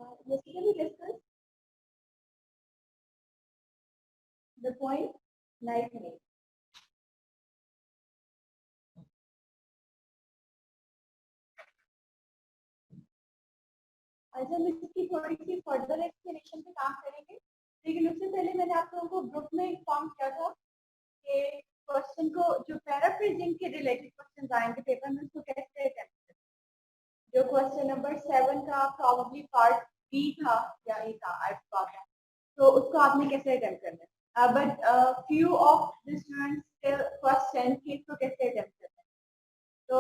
Yesterday we discussed the point night mail. आज हम इसकी थोड़ी सी फर्दर एक्सप्लेनेशन पे काम करेंगे, लेकिन उससे पहले मैंने आप लोगों को ग्रुप में इन्फॉर्म किया था कि क्वेश्चन को जो पैराफ्रेजिंग के रिलेटेड क्वेश्चन आएंगे पेपर में उसको कैसे अटेम्प्ट करें। जो क्वेश्चन नंबर 7 का प्रॉब्ली पार्ट बी था या ए था, आई फॉरगॉट दैट, तो उसको आपने कैसे अटेम्प्ट करना है। But few of the students still question कि इसको कैसे अटेम्प्ट करना है। तो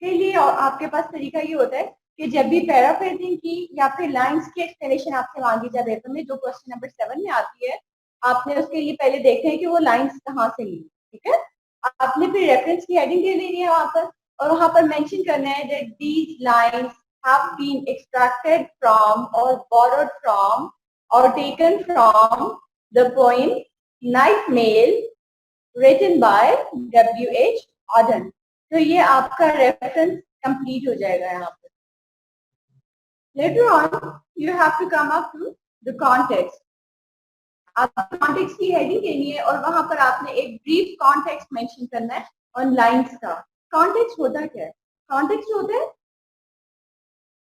के लिए आपके पास तरीका ये होता है कि जब भी पैराफ्रेजिंग की या फिर लाइंस की एक्सप्लेनेशन आपसे मांगी जाए पेपर में, जो क्वेश्चन नंबर 7 में आती है, आपने उसके लिए पहले देखना है कि वो लाइंस कहाँ से ली, ठीक है। आपने फिर रेफरेंस की हेडिंग दे देनी है वहां पर, और वहां पर मेंशन करना है that these lines have been extracted from और बोरोड फ्रॉम और taken from the poem night mail written by W.H. Auden। तो ये आपका रेफरेंस कंप्लीट हो जाएगा यहाँ पर। Later on, you have to come up to the context। आप कॉन्टेक्स्ट की हेडिंग देनी है और वहां पर आपने एक ब्रीफ कॉन्टेक्स्ट मेंशन करना है ऑन लाइंस का। कॉन्टेक्स्ट होता क्या है? कॉन्टेक्स्ट होता है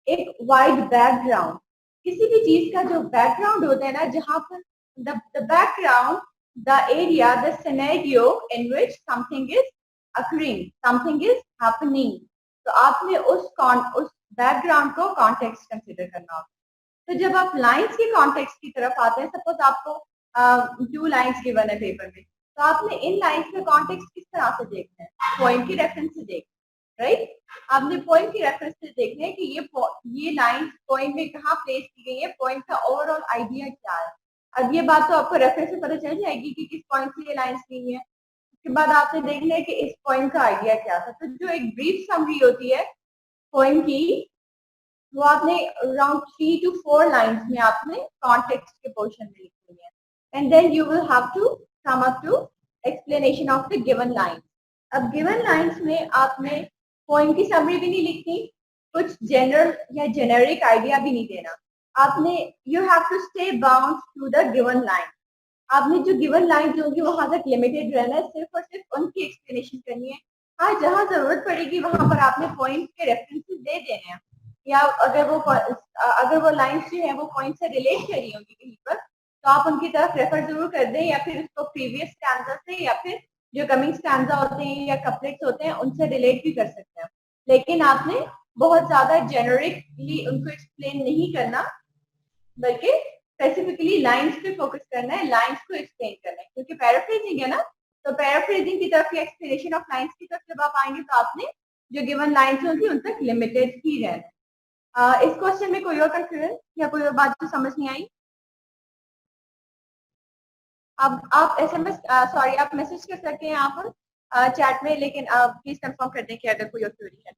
एक वाइड बैकग्राउंड, किसी भी चीज का जो बैकग्राउंड होता है ना, जहां पर the background, the area, the scenario in which something is occurring, something is happening। तो आपने उस बैकग्राउंड को कॉन्टेक्स्ट कंसिडर करना होगा। तो जब आप लाइंस के कॉन्टेक्स्ट की तरफ आते हैं, सपोज आपको 2 लाइंस गिवन है पेपर में, तो आपने इन लाइंस का कॉन्टेक्स्ट किस तरह से देखना है? पॉइंट की रेफरेंस से देखना, राइट। आपने पॉइंट की रेफरेंस से देखना है कि ये लाइन पॉइंट में कहाँ प्लेस की गई है, पॉइंट का ओवरऑल आइडिया क्या है। अब ये बात तो आपको रेफरेंस से पता चल जाएगी कि किस पॉइंट से ये लाइंस ली है। उसके बाद आपने देखना है कि इस पॉइंट का आइडिया क्या था। तो जो एक ब्रीफ समरी होती है पॉइंट की, वो आपने अराउंड 3 to 4 लाइंस में आपने कॉन्टेक्स्ट के पोर्शन में लिखनी है, and then you will have to come up to explanation of the given lines. अब गिवन लाइंस में आपने पॉइंट की समरी भी नहीं लिखनी, कुछ जनरल या जेनेरिक आइडिया भी नहीं देना। आपने you have to stay bound to the given line. आपने जो गिवन लाइन होंगी वहां तक लिमिटेड रहना है, सिर्फ और सिर्फ उनकी एक्सप्लेनेशन करनी है। हाँ, जहां जरूरत पड़ेगी वहां पर आपने पॉइंट के रेफरेंसेस दे देने हैं, या अगर वो लाइंस जो है वो पॉइंट से रिलेट कर रही होंगी कहीं पर, तो आप उनकी तरफ रेफर जरूर कर दें, या फिर उसको प्रीवियस स्टैंजा से या फिर जो कमिंग स्टैंजा होते हैं या कपलेट्स होते हैं उनसे रिलेट भी कर सकते हैं। लेकिन आपने बहुत ज्यादा जेनरिकली उनको एक्सप्लेन नहीं करना, बल्कि स्पेसिफिकली लाइंस पे फोकस करना है, लाइंस को एक्सप्लेन करना है, क्योंकि पैराफ्रेजिंग है ना। तो पैराफ्रेजिंग की तरफ या एक्सप्लेनेशन ऑफ लाइंस की तरफ जब आप आएंगे तो आपने जो गिवन लाइंस होंगी उन तक लिमिटेड ही रहना है। इस क्वेश्चन में कोई और कंफ्यूजन या कोई और बात जो समझ नहीं आई? अब आप SMS सॉरी आप मैसेज कर सकते हैं यहाँ पर चैट में, लेकिन प्लीज कंफर्म कर दें कि अगर कोई और क्वेरी है।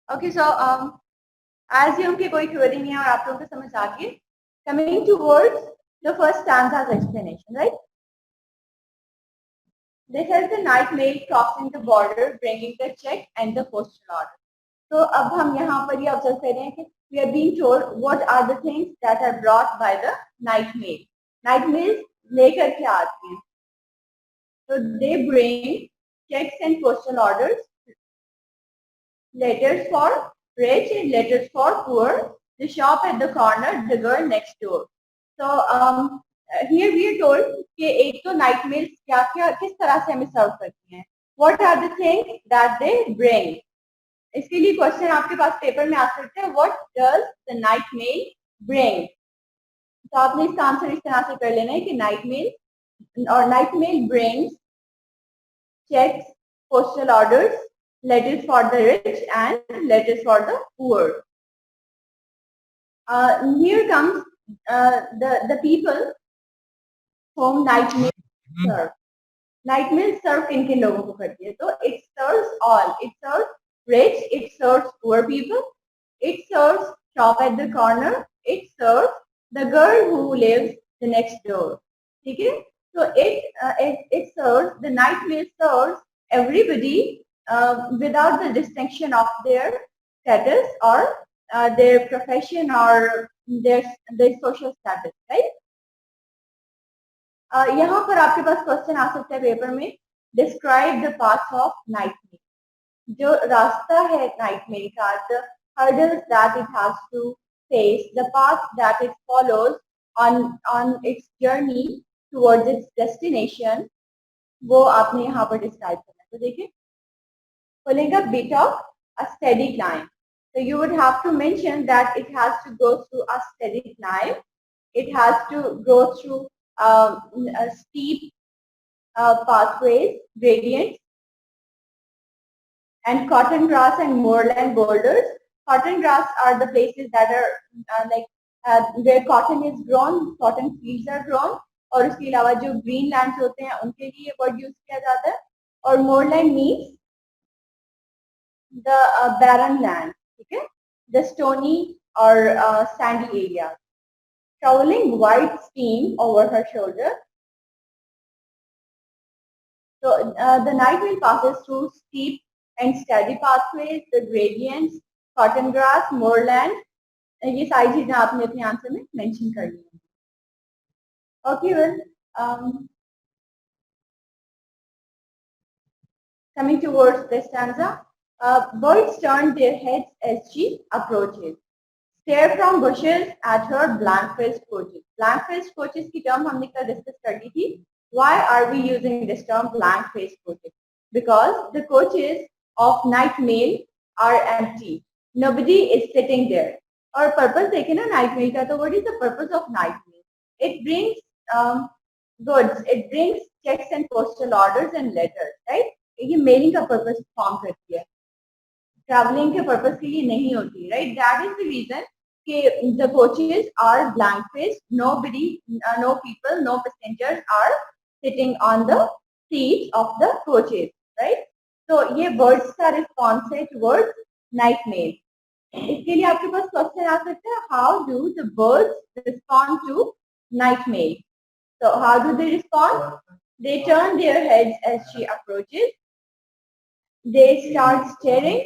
ओके, सो एज यूम की कोई क्वेरी नहीं है और आप लोगों को समझ आ गई। Coming towards the first stanza's explanation, right? This is the night mail crossing the border, bringing the check and the postal order. तो अब हम यहाँ पर ये ऑब्जर्व कर रहे हैं कि we are being told what are the things that are brought by the night mail. Night mail लेकर क्या आती है? So they bring checks and postal orders, letters for rich and letters for poor, the shop at the corner, the girl next door. So here we are told कि एक तो night mails क्या क्या किस तरह से हमें सर्व करती हैं. What are the things that they bring? इसके लिए क्वेश्चन आपके पास पेपर में आ सकते हैं, What does the night mail bring? तो आपने इसका आंसर इस तरह से कर लेना है कि नाइट मेल और night mail brings checks, postal orders, letters for the rich and letters for the poor. Here comes the people whom night mail serve. Night mail serve किन किन लोगों को करती है? तो it serves all. It serves rich, it serves poor people, it serves shop at the corner, it serves the girl who lives the next door. ठीक है? So it serves, the night mail serves everybody without the distinction of their status or their profession or their social status, right? यहाँ पर आपके पास question आ सकता है paper में, describe the path of night mail. जो रास्ता है नाइट मेल का, the hurdles that it has to face, the path that it follows on its journey towards its destination, वो आपने यहाँ पर डिस्क्राइब करना है. तो देखिए, बोलेगा bit of a steady climb. So you would have to mention that it has to go through a steady climb. It has to go through a steep pathways, gradients, and cotton grass and moorland boulders. Cotton grass are the places that are where cotton is grown, cotton fields are grown, और उसके अलावा जो green lands होते हैं उनके लिए word use किया जाता है. और moorland means the barren land, ठीक है, the stony or sandy area. Traveling white steam over her shoulder. So the night wheel passes through steep and steady pathways, the gradients, cotton grass, moorland. ये सारी चीजें आपने अपने answer में mention कर ली हैं. Okay, well, coming towards the stanza, birds turn their heads as she approaches. Stare from bushes at her blank-faced coaches. Blank-faced coaches की term हमने कल discuss कर ली थी. Why are we using this term blank-faced coaches? Because the coaches of night mail are empty. Nobody is sitting there. और purpose देखें ना night mail का, तो what is the purpose of night mail? It brings goods. It brings checks and postal orders and letters, right? ये mailing का purpose form करती है. Traveling के purpose के लिए नहीं होती, right? That is the reason the coaches are blank faced. Nobody, no people, no passengers are sitting on the seats of the coaches, right? So ये birds का response है towards night mail. इसके लिए आपके पास क्वेश्चन आ सकता है, how do the birds respond to night mail? So how do they respond? They turn their heads as she approaches. They start staring.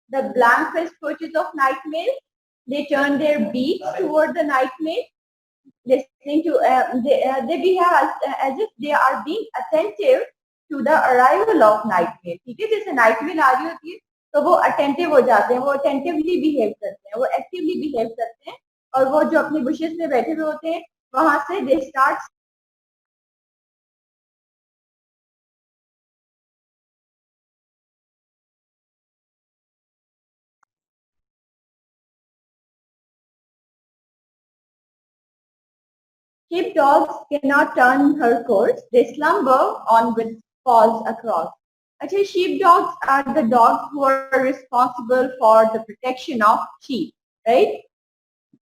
The blank-faced coaches of night mail, they turn their beaks toward the night mail, listening to they behave as if they are being attentive to the arrival of night mail. ठीक है, जैसे night mail आ रही होती है तो वो attentive हो जाते हैं, वो attentively behave करते हैं, वो actively behave करते हैं, और वो जो अपने bushes में बैठे हुए होते हैं वहां से they start Sheepdogs cannot turn her course. They slumber on with paws across. Actually, sheepdogs are the dogs who are responsible for the protection of sheep, right?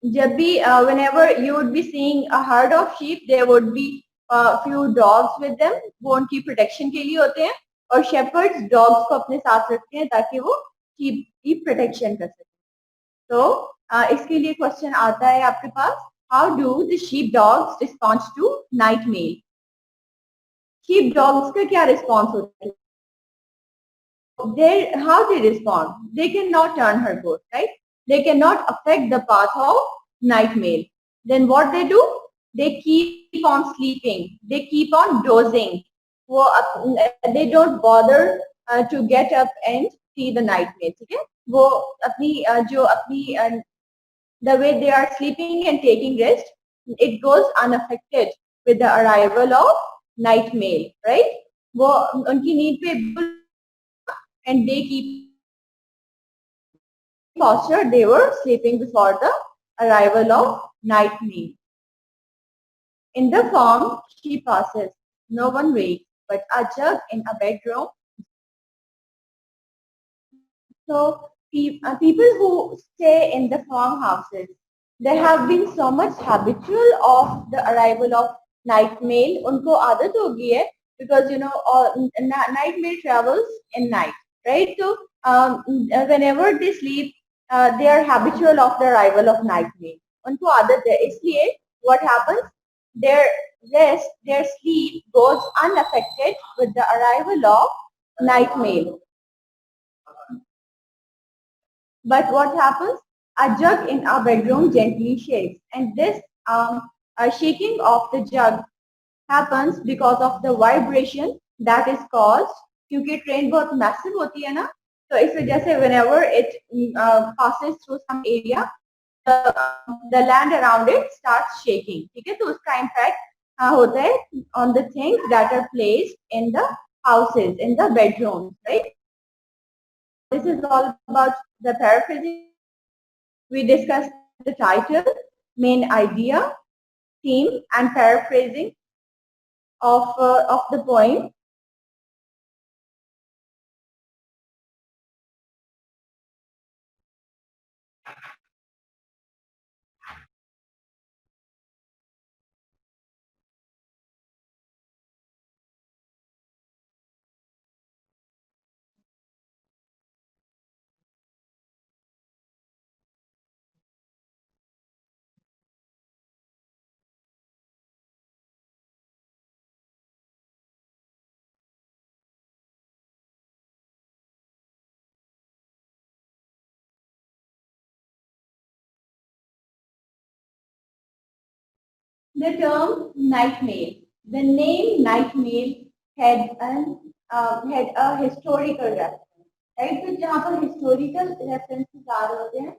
जब भी whenever you would be seeing a herd of sheep, there would be a few dogs with them. वो उनकी protection के लिए होते हैं, और shepherds dogs को अपने साथ रखते हैं ताकि वो sheep की protection कर सकें. तो इसके लिए क्वेश्चन आता है आपके पास, how do the sheepdogs respond to night mail? Sheepdogs का क्या response होता है? How they respond? They cannot turn her course, right? They cannot affect the path of night mail. Then what they do? They keep on sleeping. They keep on dozing. They don't bother to get up and see the night mail. ठीक है? वो अपनी the way they are sleeping and taking rest, it goes unaffected with the arrival of night mail, right? वो उनकी नींद पे and they keep posture they were sleeping before the arrival of night mail. In the farm, she passes. No one wakes, but a jug in a bedroom. So people who stay in the farmhouses, they have been so much habitual of the arrival of night mail. उनको आदत हो गई है, because night mail travels in night, right? So whenever they sleep, they are habitual of the arrival of night mail. उनको आदत है, इसलिए what happens? Their rest, their sleep goes unaffected with the arrival of night mail. But what happens? A jug in our bedroom gently shakes, and this shaking of the jug happens because of the vibration that is caused. क्योंकि train बहुत massive होती है ना, तो इस वजह से whenever it passes through some area, the land around it starts shaking. ठीक है, तो उसका impact होता है on the things that are placed in the houses, in the bedrooms, right? This is all about the paraphrasing. We discussed the title, main idea, theme, and paraphrasing of the poem. The term night mail. The name night mail had a historical reference, right? तो जहाँ पर historical references आ रहे होते हैं,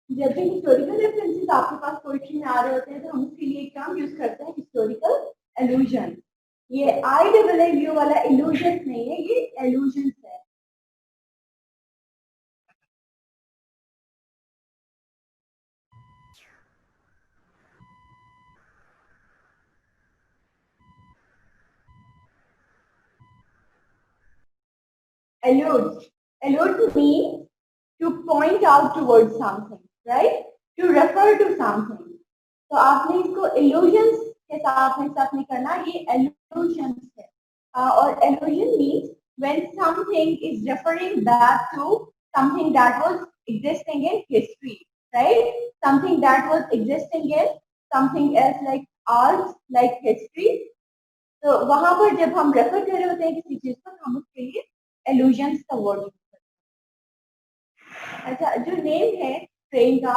जब भी historical references आपके पास poetry में आ रहे होते हैं, तो हम उसके लिए एक टर्म यूज करते हैं historical allusion. ये IAAU वाला illusions नहीं है, ये allusions है. Allude means to point out towards something, right? To refer to something. तो आपने इसको illusions के साथ नहीं करना, ये allusions है. और allusion means when something is referring back to something that was existing in history, right? Something that was existing in something else like arts, like history. तो वहां पर जब हम रेफर कर रहे होते हैं किसी चीज को, हम उसके लिए एल्यूजन्स का वर्ड यूज करते हैं. अच्छा, जो नेम है ट्रेन का,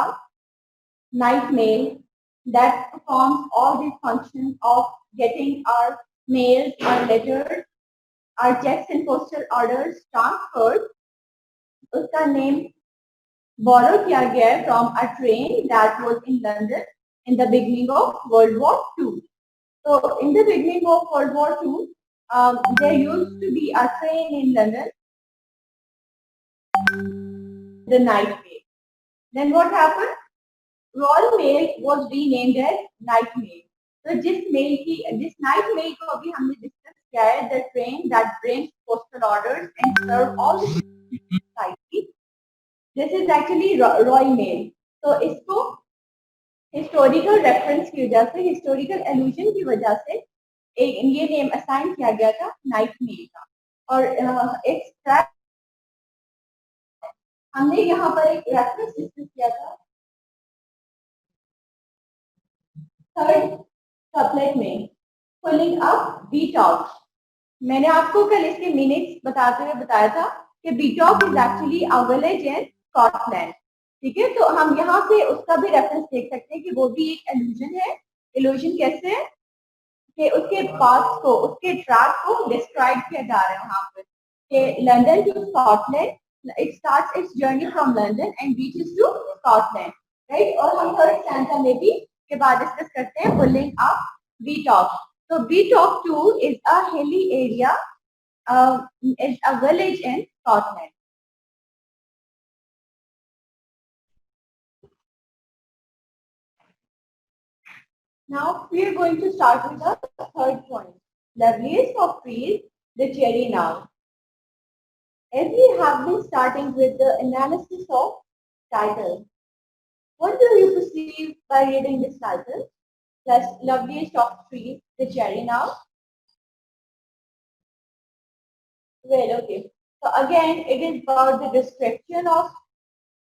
night mail, that performs all these functions of getting our mails, our letters, our checks and postal orders transferred. उसका नेम borrow किया गया है from a train that was in London in the beginning of World War II. So in the beginning of World War II, there used to be a train in London, the night mail. Then what happened? Royal Mail was renamed as Night Mail. तो जिस night mail को अभी हमने discuss किया है, the train that brings postal orders and serve all the society, this is actually Royal Mail. तो इसको historical reference की वजह से, हिस्टोरिकल एल्यूजन की वजह से ये नेम असाइन किया गया था नाइट मेल का. और एक हमने यहाँ पर एक रेफरेंस डिस्कस किया था थर्ड कपलेट में, पुलिंग अप बीटॉक. मैंने आपको कल इसके मीनिंग्स बताते हुए बताया था कि Beattock is actually a village in Scotland. ठीक है, तो हम यहाँ से उसका भी रेफरेंस देख सकते हैं कि वो भी एक एल्यूजन है. एल्यूजन कैसे है कि उसके पाथ को, उसके ट्रैक को डिस्क्राइब किया जा रहा है वहां पर कि London to Scotland, it starts its journey from London and reaches to Scotland, right? और हम थर्ड स्टैंजा में भी के बाद डिस्कस करते हैं pulling up Beatock. So Beatock too is a hilly area, is a village in Scotland. Now we are going to start with the third point. Loveliest of trees, the cherry now. As we have been starting with the analysis of title. What do you perceive by reading this title? Loveliest of trees, the cherry now. Well, okay. So again, it is about the description of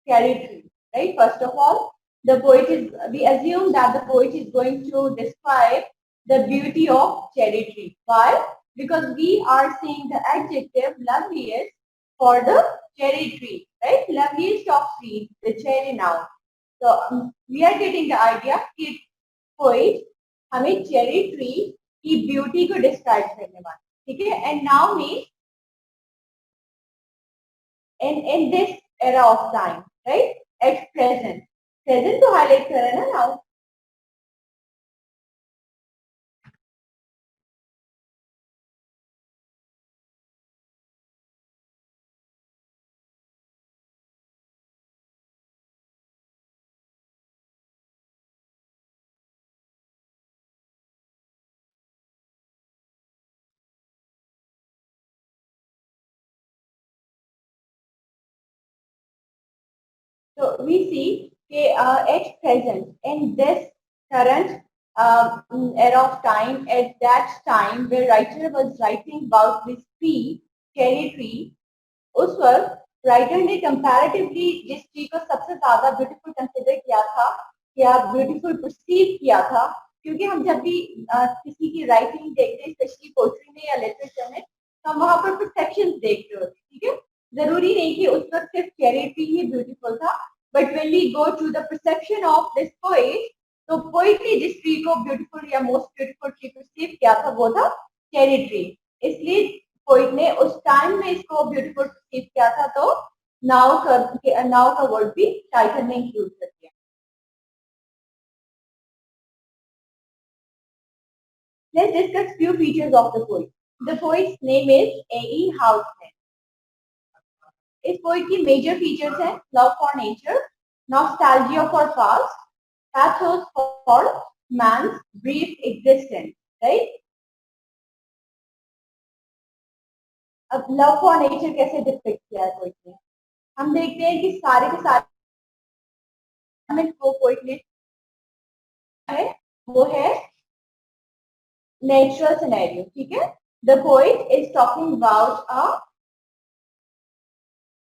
cherry tree, right? First of all, the poet is, we assume that the poet is going to describe the beauty of cherry tree. Why? Because we are seeing the adjective loveliest for the cherry tree, right? Loveliest of trees, the cherry noun. So we are getting the idea कि poet हमें cherry tree की beauty को describe करने वाला, ठीक है? And now means in this era of time, right? At present. Present to highlight करा ना now. So we see at present, in this current era of time, at that time where writer was writing about this tree, cherry tree, उस वक्त writer ने comparatively जिस tree को सबसे ज्यादा beautiful consider किया था या ब्यूटीफुल परसीव किया था, क्योंकि हम जब भी किसी की राइटिंग देखते हैं स्पेशली पोएट्री में या लिटरेचर में, तो हम वहां पर परसेप्शंस देखते होते हैं, ठीक है? जरूरी नहीं कि उस वक्त सिर्फ चेरी ट्री ही ब्यूटीफुल था, but when we go to the perception of this poet, तो पोएट ने जिस ट्री को ब्यूटीफुल या मोस्ट ब्यूटीफुल ट्री परसीव किया था वो था चेरी ट्री। इसलिए पोएट ने उस टाइम में इसको ब्यूटीफुल परसीव किया था, तो नाउ का वर्ड भी टाइटल में इंक्लूड कर दिया। Let's discuss few features of the poet. The poet's name is A.E. Housman. इस पोएट की मेजर फीचर्स हैं love for nature, nostalgia for past, pathos for man's brief existence, right? अब love for nature कैसे depict किया है poet ने? हम देखते हैं कि सारे के सारे को पोएट ने है वो है नेचुरल सिनेरियो, ठीक है? The poet is talking about a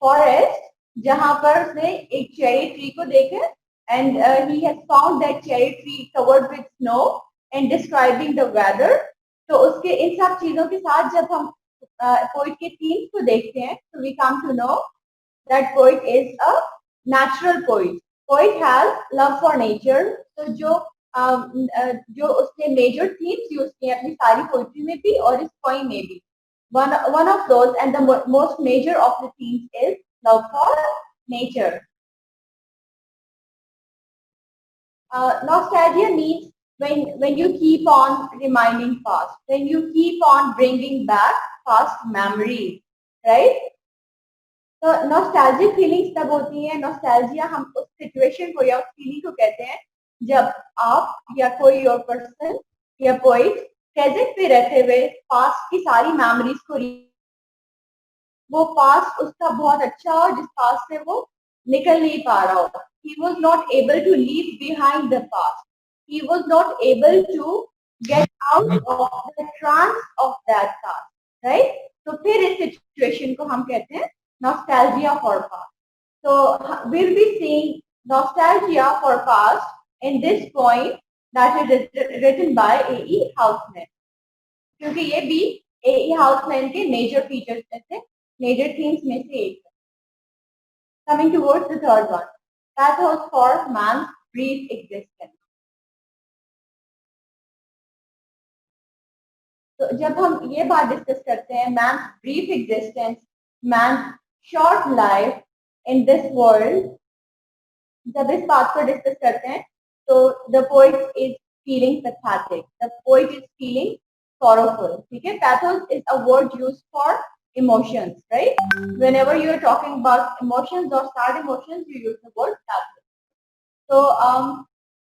forest जहां पर उसने एक चेरी ट्री को देखा and he has found that cherry tree covered with snow and describing the weather. तो उसके इन सब चीजों के साथ जब हम पोएट के थीम्स को देखते हैं, तो we come to know that poet is a natural poet. Poet has love for nature. तो जो उसने मेजर थीम्स यूज किए अपनी सारी पोएट्री में भी और इस पोएम में भी, one of those and the most major of the themes is love for nature. Nostalgia means when you keep on reminding past, when you keep on bringing back past memories, right? तो nostalgic feelings तब होती हैं, nostalgia हम उस situation को या उस feeling को कहते हैं जब आप या कोई और पर्सन या पोएट प्रेजेंट पे रहते हुए पास्ट की सारी मेमोरीज को, वो पास्ट उसका बहुत अच्छा हो जिस पास्ट से वो निकल नहीं पा रहा हो। He was not able to leave behind the past. He was not able to get out of the trance of that past, right? तो फिर इस सिचुएशन को हम कहते हैं nostalgia for past. So we'll be seeing nostalgia for past in this poem that is written by A.E. Housman. क्योंकि ये भी A.E. Housman के मेजर फीचर्स में से, मेजर थीम्स में से एक है। Coming towards the third one, pathos for man's brief existence. तो जब हम ये बात डिस्कस करते हैं man brief existence, man short life in this world, जब इस बात को डिस्कस करते हैं तो the poet is feeling pathetic, the poet is feeling sorrowful, ठीक है? Pathos is a word used for emotions, right? Whenever you are talking about emotions or sad emotions, you use the word pathos. So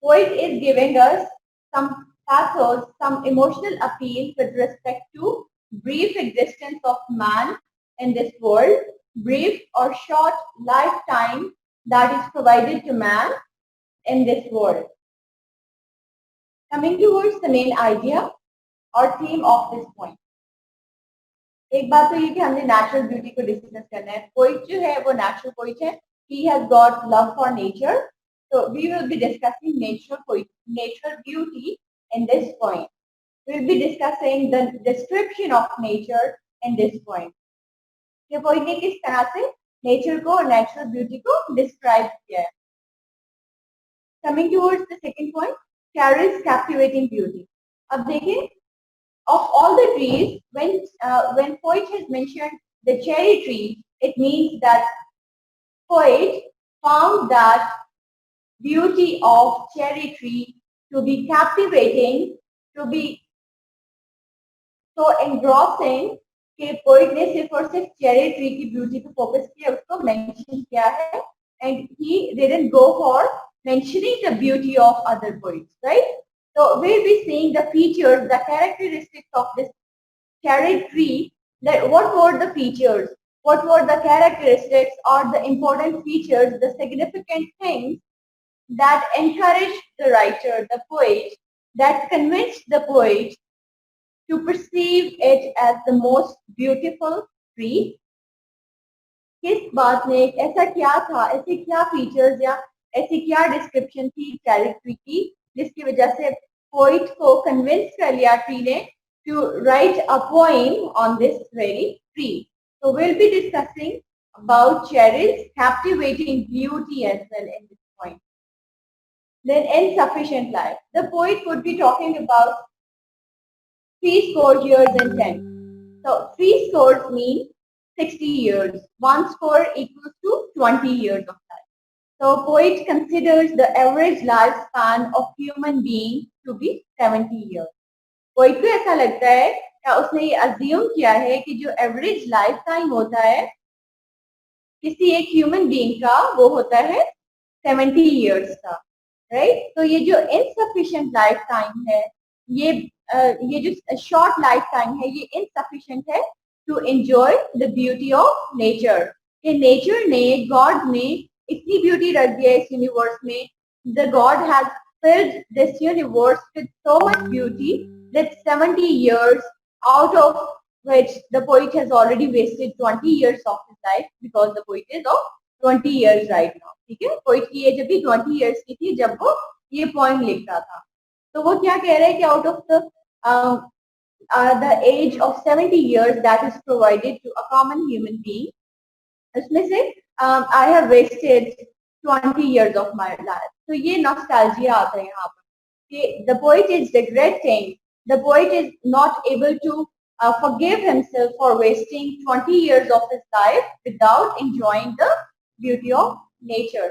poet is giving us some pathos, some emotional appeal with respect to brief existence of man in this world, brief or short lifetime that is provided to man in this world. Coming towards the main idea or theme of this point. एक बात तो ये कि हमने natural beauty को discuss करना है. Poet जो है वो नेचुरल पोइट है. He has got love for nature. So we will be discussing natural beauty in this point. We will be discussing the description of nature in this point. कि poet ने किस तरह से nature को और natural beauty को describe किया है. Coming towards the second point, carries captivating beauty. अब देखिए, of all the trees, when poet has mentioned the cherry tree, it means that poet found that beauty of cherry tree to be captivating, to be so engrossing कि poet ने सिर्फ और सिर्फ cherry tree की beauty पे focus किया, उसको mention किया है, and he didn't go for mentioning the beauty of other poets, right? So we'll be seeing the features, the characteristics of this cherry tree. That what were the features, what were the characteristics or the important features, the significant things that encouraged the writer, the poet, that convinced the poet to perceive it as the most beautiful tree. किस बात ने ऐसा क्या था, ऐसे क्या features या ऐसी क्या डिस्क्रिप्शन थी चेरी ट्री की जिसकी वजह से पोइट को कन्विंस कर लिया ट्री ने to write a poem on this very tree. So we'll be discussing about cherry's captivating beauty as well in this point. Then insufficient life. The poet would be talking about 60 years and 10. So 60 mean 60 years. 1 score equals to 20 years of life. So poet considers the average lifespan of human being to be 70 years. Poet को ऐसा लगता है या उसने ये assume किया है कि जो एवरेज लाइफ टाइम होता है किसी एक ह्यूमन बीइंग का वो होता है 70 इयर्स का, राइट. तो ये जो इनसफिशिएंट लाइफ टाइम है, ये जो शॉर्ट लाइफ टाइम है, ये इनसफिशिएंट है to enjoy the beauty of nature. ये नेचर ने, गॉड ने इतनी ब्यूटी रख दिया इस यूनिवर्स में. The god has filled this universe with so much beauty that 70 years, out of which the poet has already wasted 20 years of his life because the poet is of 20 years right now. ठीक है, poet की as अभी 20 years की थी जब वो ये poem लिखता था. तो वो क्या कह रहे हैं कि out of the age of 70 years that is provided to a common human being, उसमें से I have wasted 20 years of my life. तो ये नॉस्टैल्जिया आता है यहाँ पर कि the poet is regretting, the poet is not able to forgive himself for wasting 20 years of his life without enjoying the beauty of nature.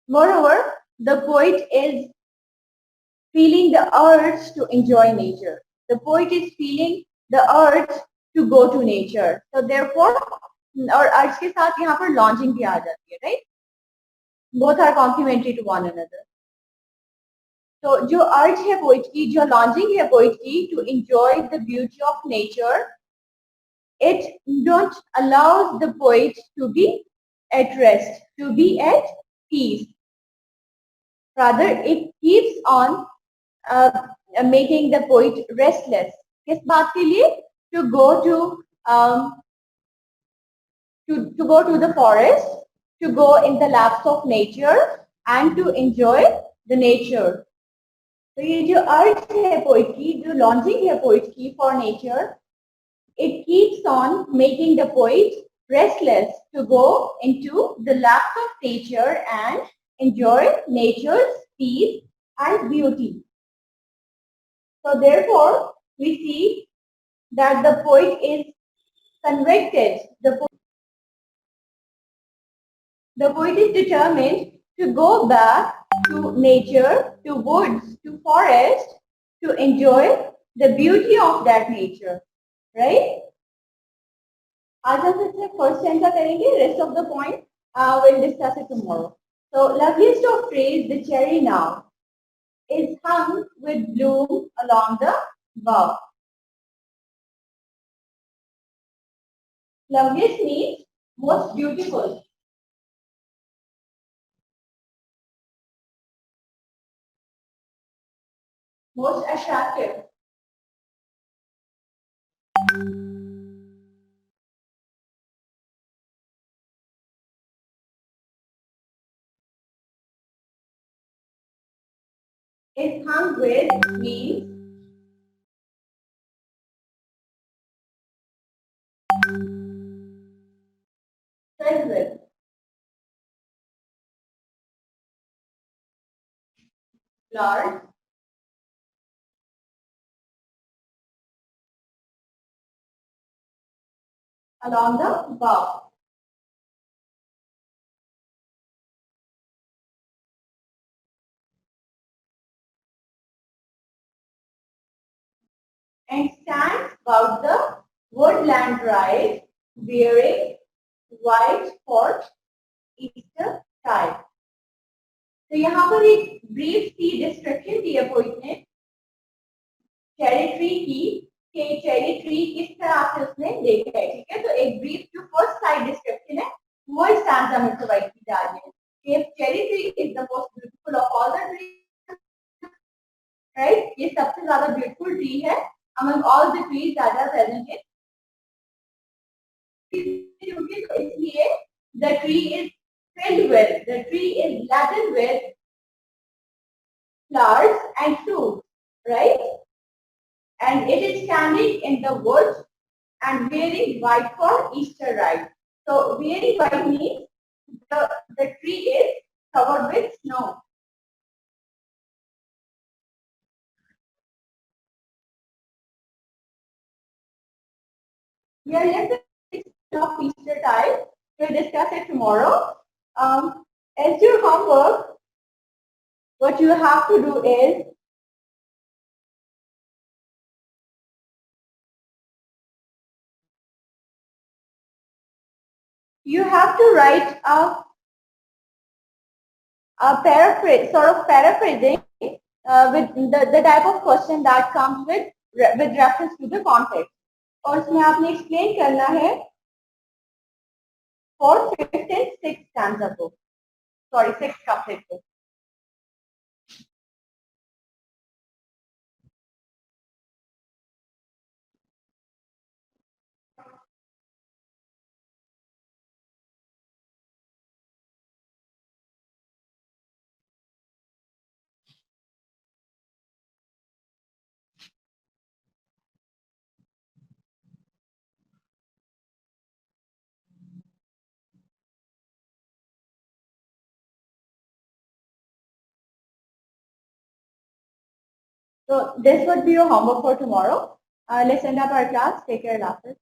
Moreover, the poet is feeling the urge to enjoy nature. The poet is feeling the urge to go to nature. So therefore, और अर्ज के साथ यहाँ पर launching भी आ जाती है, right. Both are complementary to one another. तो जो अर्ज है पोइट की, जो लॉन्चिंग है पोइट की to enjoy the beauty of nature, it don't allows the poet to be at rest, to be at peace. Rather, it keeps on making the poet restless. किस बात के लिए? To go to the forest, to go in the laps of nature and to enjoy the nature. तो ये जो अर्ज है poet की, जो लॉन्चिंग है पोइट की for nature, it keeps on making the poet restless to go into the laps of nature and enjoy nature's peace and beauty. So therefore, we see that the poet is convicted. The poet is determined to go back to nature, to woods, to forest, to enjoy the beauty of that nature, right? आज हम इससे first stanza करेंगे. Rest of the point we'll discuss it tomorrow. So, loveliest of trees, the cherry now, is hung with bloom along the bough. Loveliest means Most beautiful. Most attractive. Is hung with means filled with. Flowers along the bough. And stands about the woodland ride, wearing white for Easter tide. तो यहाँ पर एक brief सी description दी है poet ने cherry tree की कि cherry tree किस तरह से उसने देखा है, ठीक है। तो एक ब्रीफ जो फर्स्ट साइड डिस्क्रिप्शन है वो इस स्टैंजा में प्रोवाइड की जा रही है कि cherry tree is the most beautiful of all the trees, right. ये सबसे ज्यादा ब्यूटीफुल ट्री है among all the trees that are present in, इसलिए the tree is filled with, the tree is laden with flowers and fruits, right? And it is standing in the woods and wearing white for Easter ride. So wearing white means the tree is covered with snow. We are left with of Easter tide. We'll discuss it tomorrow. As your homework, what you have to do is you have to write a paraphrase, sort of paraphrasing with the type of question that comes with reference to the context. और इसमें आपने explain करना है fourth, fifth and sixth stanza को, sorry sixth couplet को. So this would be your homework for tomorrow. Let's end up our class. Take care, Lafis.